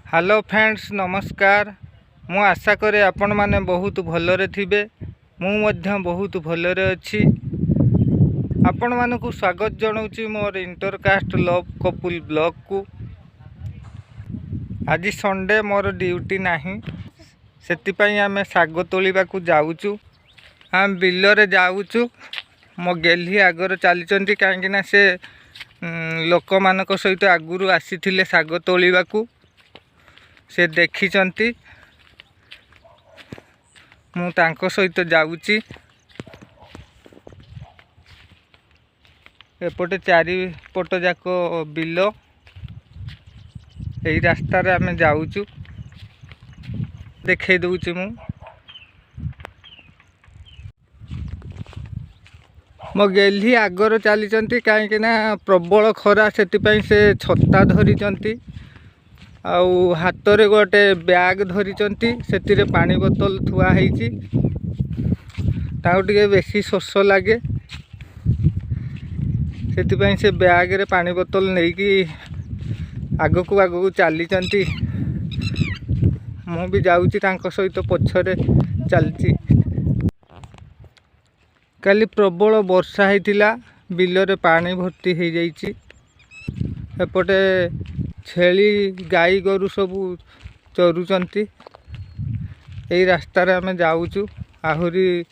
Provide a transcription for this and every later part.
Hello friends नमस्कार। मु आशा करे आपण माने बहुत भलरे थिबे। मु मध्य बहुत भलरे अछि। आपण मानकु स्वागत जनाउछि मोर इंटरकास्ट लव कपुल ब्लॉग को। आज संडे मोर ड्यूटी नाही, सेति पई आमे साग तोलिबा को जाउछु। हम बिलरे जाउछु। मो गेल्ही आगर चलीचंती काहेकि ना से लोक मानक सहित आगुरु आसीथिले साग तोलिबा को। से देखिचंती मु तांको सहित जाउची। एपटे चारि पट जाक बिल, एई रास्ता रे आमे जाउचु। देखै दउची मो गेल्ही आगर चलीचंती काहेकि ना प्रबल खरा, सेति पई से छत्ता धरिचंती। आउ हाथ रे गोटे बैग धरिचंती, सेतिरे पानी बोतल थुआ ହେଇची। ताउ टिके बेसी शोष लागे, सेति पई से बैग रे पानी बोतल नेकी आगकू आगकू चलीचंती। मु भी जाउची तांको सहित पछरे चलची। काली प्रबल वर्षा ହେଇथिला, बिलरे पानी भर्ती हो जाइची। एपटे छेली गाई गोरु सबू चरुचंती। एई रास्ता रे आमे जाउचु। आहुरी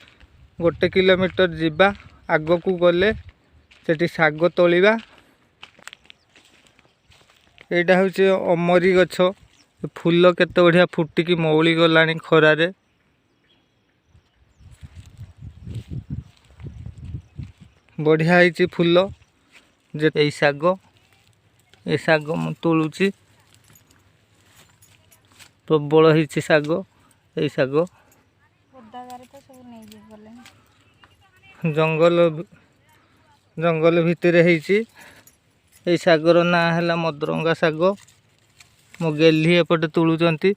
1 किलोमीटर जिबा, आगकू गले सेठी साग तोलिबा। एटा होचे अमरी गछ। फूल केते बढ़िया फुटिकी मौली गलानी खरा रे। बढ़िया ହେଇची फूल जे एई साग। ए साग मु तोलुची। प्रबल ହେଇची साग। एई साग जंगल भितरे ହେଇची। एई सागर ना हैला मदरंगा साग। मो गेल्ही एपटे तुलुचंती।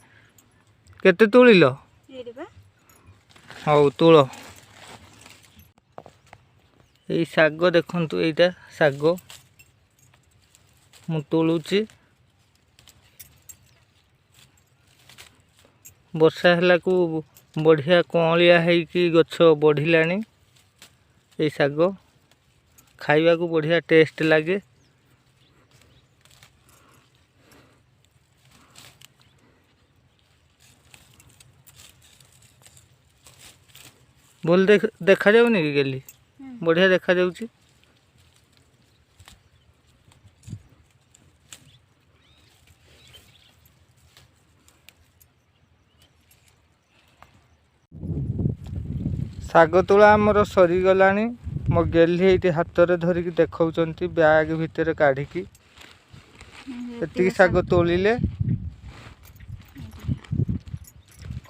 केते तुलिलो? हौ तुलो। एई साग देखंतु, एइटा साग मु तोलुची। वर्षा हैला को बढ़िया कौलिया ହେଇकी गछ बढ़िलानी। एई साग खाइबा को बढ़िया टेस्ट लागे। बोल देखा जाउनी कि गेली बढ़िया देखा जाउची। साग तोला आमर सरी गलानी। मो गेल्ही एठी हाथ रे धरिकी देखौचंती, बैग भितरे काढिकी। एतिकी साग तोलिले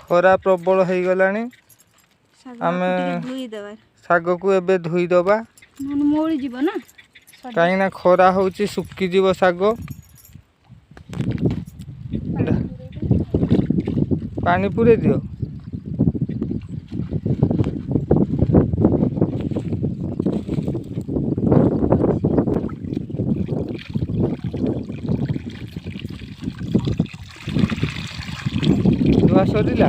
खरा प्रबल हो गलानी। आमे साग को एबे धुई दबा, मोली जीव ना, काई ना खरा होची, सुक्की जीव साग। पानी पुरे दियो। धुआ सरिला।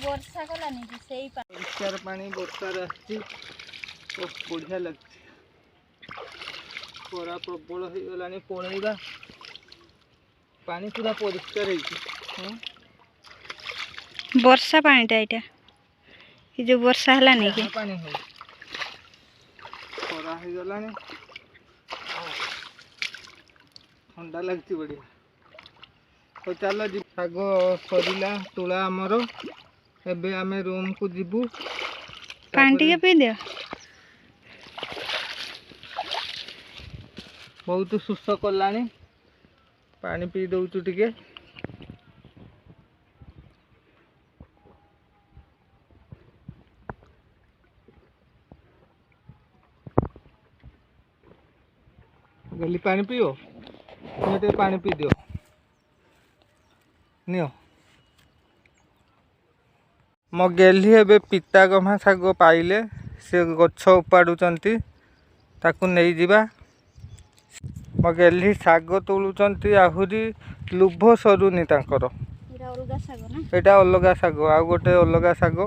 वर्षा कलानी कि सेई परिष्कार पानी वर्षा आछि। ओ बढ़िया लगछि। खरा प्रबल हो गलानी, पळैबा। पानी पूरा परिष्कार ହେଇछि। वर्षा पानीटा एटा कि जो वर्षा हला नहीं के पानी हो खरा हो गलानी। ठंडा लगछि बढ़िया। तो चलो साग सरिला तोला आमर। एबे आमे रूम को जिबू। पानी टिके पी दियो। बहुत सुस कलानी, पानी पी दउचु टिके। गली पानी पियो, टे पानी पी दियो। नियो ମୋ ଗେହ୍ଲି ଏବେ ପିତାଗମା ଶାଗ ପାଇଲେ ସେ ଗଛ ଉପାଡ଼ୁଛନ୍ତି ତାକୁ ନେଇଯିବା। ମୋ ଗେହ୍ଲି ଶାଗ ତୋଳୁଛନ୍ତି ଆହୁରି ଲୁଭ ସରୁନି ତାଙ୍କର। ଏଇଟା ଅଲଗା ଶାଗ ଆଉ ଗୋଟେ ଅଲଗା ଶାଗ।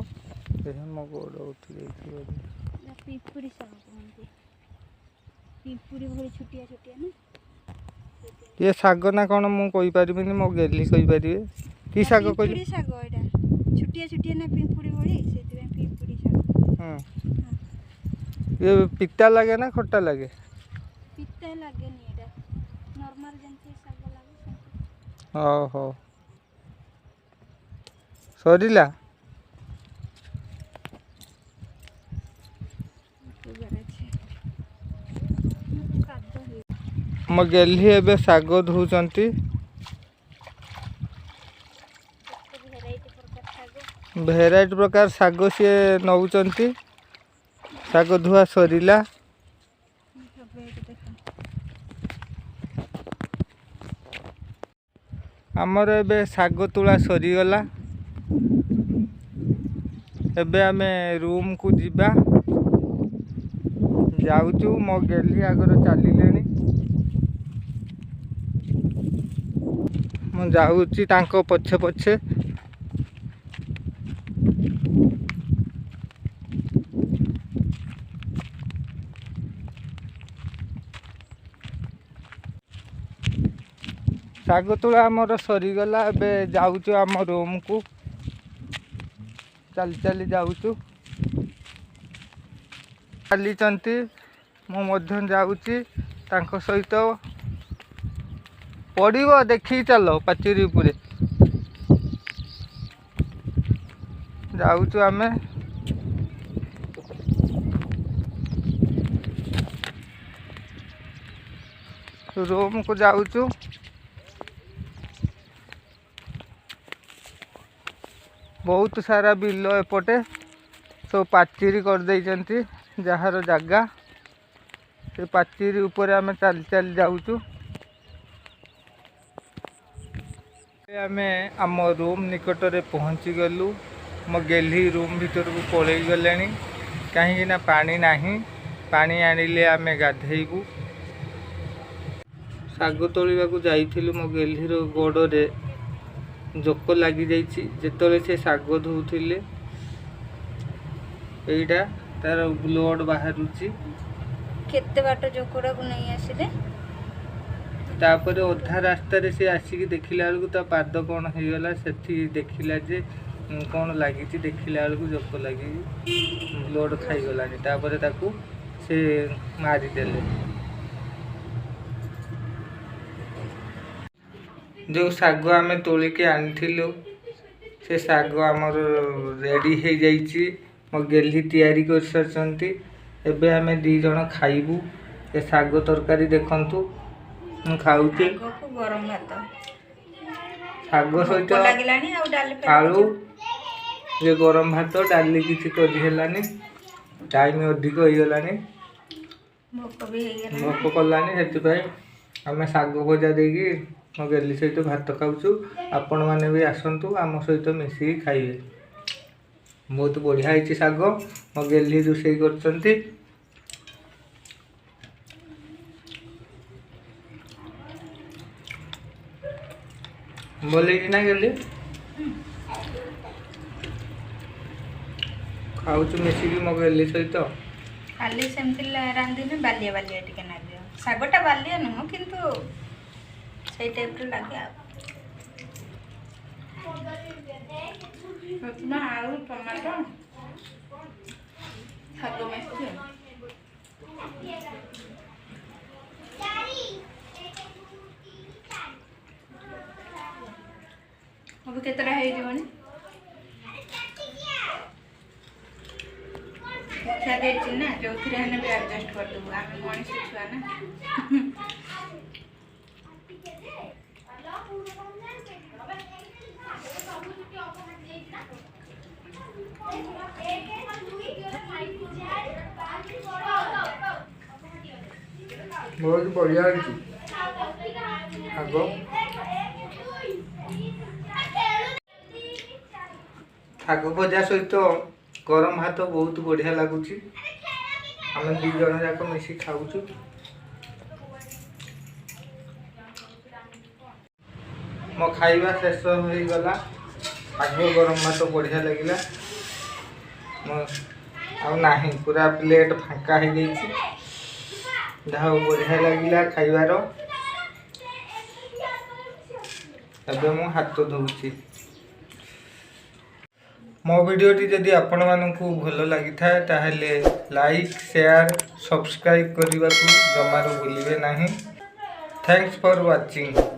ମୋ ଗୋଡ଼ ଉଠି ଯାଇଛି ପିମ୍ପୁଡ଼ି ଶାଗ କୁହନ୍ତି। ପିମ୍ପୁଡ଼ି ଭଳି ଛୋଟିଆ ଛୋଟିଆ ନା। ये शाग ना कौन मुझे कहीपर मो गेली कहीपर कि शाग कह शाग एटा छुटिया छुटिया ना पिंपुड़ी भली से पिंपुड़ी शाग। ये पिता लगे ना खट्टा लगे? पिता लगे नहीं एटा नॉर्मल जंती शाग लागे। ओहो सरीला मो गेली एबे शाग धोउचंती। भेराइट प्रकार शाग सी नौचंती। शाग धुआ सरीला। आमर एबे शाग तुला सरीगला। एबे आमे रूम को जिबा जाऊचु। मो गेली आगर चलिलेनी मु जाऊची तांको पछे पछे। शाग तुला आमर सरीगला। एबे जाऊचु आम रूम को चली चली जाऊचु। चलीचंती मु मध्य जाऊची तांको सहित पड़ो देखी चल पाचेरी उपरे जाऊचु आमे। रूम को जाऊचु। बहुत सारा बिल एपटे सब पाचेरी कर देइचंती जहार जगह से पाचेरी ऊपर आमे चल चल जाऊचु। आमे आम रूम निकट रे पहुँची गलु। मो गेली रूम भीतर को पलई गले कहीं पानी नाही। पानी आनिले आमे गाधेबू। शाग तोलिबा को जाइथिलु। मो गेली रो गोड़ रे जोक लगी जाइछि। जेतले से शाग धोउथिले एइटा तार ब्लड बाहरुछि। केते बाट जोकोड़ा को नहीं आसिले तापर अधा रास्ता रे से आसिक देखिला बेलू ता पाद कौन होगला से देखिला जे कौन लगी देखिला बेलू जोक लगी ब्लड खाईगलानी। तापर ताकू से मारिदेले। जो शाग आम तोलिके आनिथिलु से शाग आमर रेडी हो जाइछि। मो गेली तैयारी कर सारचंती। एबे आमे दी जण खाइबू। ए शाग तरकारी देखंतु खाऊचे गरम भात शाग सहित आलू ये गरम भात डाली किसी करी टाइम अधिक हो गलानी भोक कलानी से आम शाग भजा देकी मो गेली सहित भात खाऊचु। आपण मैंने भी आसतु आम सहित मिसिकी खाइबे। बहुत बढ़िया है शाग। मो गेली रोषे करचंती। बोले ना गेली खाऊचु मिसिकी मो गेली सहित। खाली सेमती रांधिने बालिया बालिया टिके नागियो। शागटा बालिया नुह किंतु सही टाइप रे लागे। ना आलू टमाटो शाग मिक्स अब केतरा है जीवन शिक्षा देछि ना जो थरे हने भी एडजस्ट कर दबो। आमे मनीष छुआ ना बहुत बढ़िया है शाग। ଶାଗ ଭଜା ସହିତ ଗରମ ଭାତ ବହୁତ ବଢ଼ିଆ ଲାଗୁଛି। ଆମେ 2 ଜଣ ଯାକ ମିଶି ଖାଉଛୁ। ମୋ ଖାଇବା ଶେଷ ହୋଇଗଲା। ଶାଗ ଗରମ ଭାତ ବଢ଼ିଆ ଲାଗିଲା। ମୋ ଆଉ ନାହିଁ, ପୁରା ପ୍ଲେଟ୍ ଫାଙ୍କା ହେଇଯାଇଛି। ଯାହା ହଉ ବଢ଼ିଆ ଲାଗିଲା ଖାଇବାର। ଏବେ ମୁଁ ହାତ ଧୋଉଛି। ମୋ ଭିଡ଼ିଓଟି ଯଦି ଆପଣମାନଙ୍କୁ ଭଲ ଲାଗିଥାଏ ତାହେଲେ ଲାଇକ୍, ସେୟାର, ସବସ୍କ୍ରାଇବ୍ କରିବାକୁ ଜମାରୁ ଭୁଲିବେ ନାହିଁ। Thanks for watching.